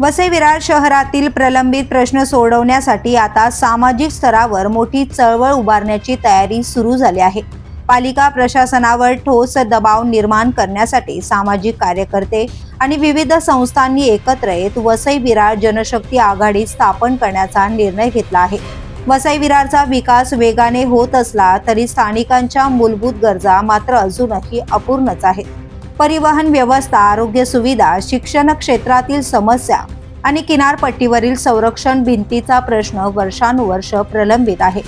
वसई विरार शहरातील प्रलंबित प्रश्न सोडवण्यासाठी आता सामाजिक स्तरावर मोठी चळवळ उभारण्याची तयारी सुरू झाली आहे। पालिका प्रशासनावर ठोस दबाव निर्माण करण्यासाठी सामाजिक कार्यकर्ते आणि विविध संस्थांनी एकत्र येत वसई विरार जनशक्ती आघाडी स्थापन करण्याचा निर्णय घेतला आहे। वसई विरारचा विकास वेगाने होत असला तरी स्थानिकांच्या मूलभूत गरजा मात्र अजूनही अपूर्णच आहेत। परिवहन व्यवस्था, आरोग्य सुविधा, शिक्षण क्षेत्रातील समस्या आणि किनारपट्टीवरील संरक्षण भिंतीचा प्रश्न वर्षानुवर्ष प्रलंबित आहे।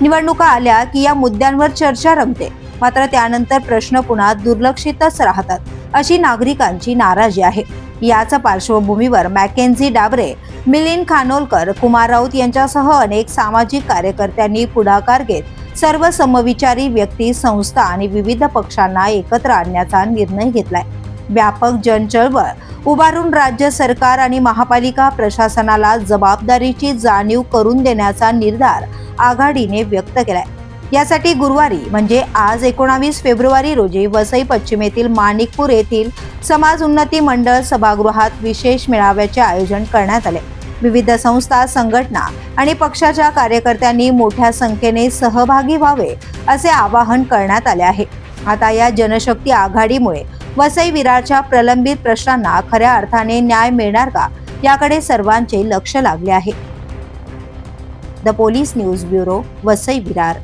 निवडणुका आल्या की या मुद्द्यांवर चर्चा रंगते, मात्र त्यानंतर प्रश्न पुन्हा दुर्लक्षितच राहतात, अशी नागरिकांची नाराजी आहे। याच पार्श्वभूमीवर मॅकेन्झी डाबरे, मिलिंद खानोलकर, कुमार राऊत यांच्यासह अनेक सामाजिक कार्यकर्त्यांनी पुढाकार घेत सर्व समविचारी व्यक्ती, संस्था आणि विविध पक्षांना एकत्र आणण्याचा निर्णय घेतलाय। व्यापक जनचळवळ उभारून राज्य सरकार आणि महापालिका प्रशासनाला जबाबदारीची जाणीव करून देण्याचा निर्धार आघाडीने व्यक्त केलाय। यासाठी गुरुवारी म्हणजे आज 19 फेब्रुवारी रोजी वसई पश्चिमेतील माणिकपूर येथील समाज उन्नती मंडळ सभागृहात विशेष मेळाव्याचे आयोजन करण्यात आले। विविध संस्था, संघटना आणि पक्षाच्या कार्यकर्त्यांनी मोठ्या संख्येने सहभागी व्हावे असे आवाहन करण्यात आले आहे। आता या जनशक्ती आघाडीमुळे वसई विरारच्या प्रलंबित प्रश्नांना खऱ्या अर्थाने न्याय मिळणार का, याकडे सर्वांचे लक्ष लागले आहे। The police news bureau, Vasai Virar.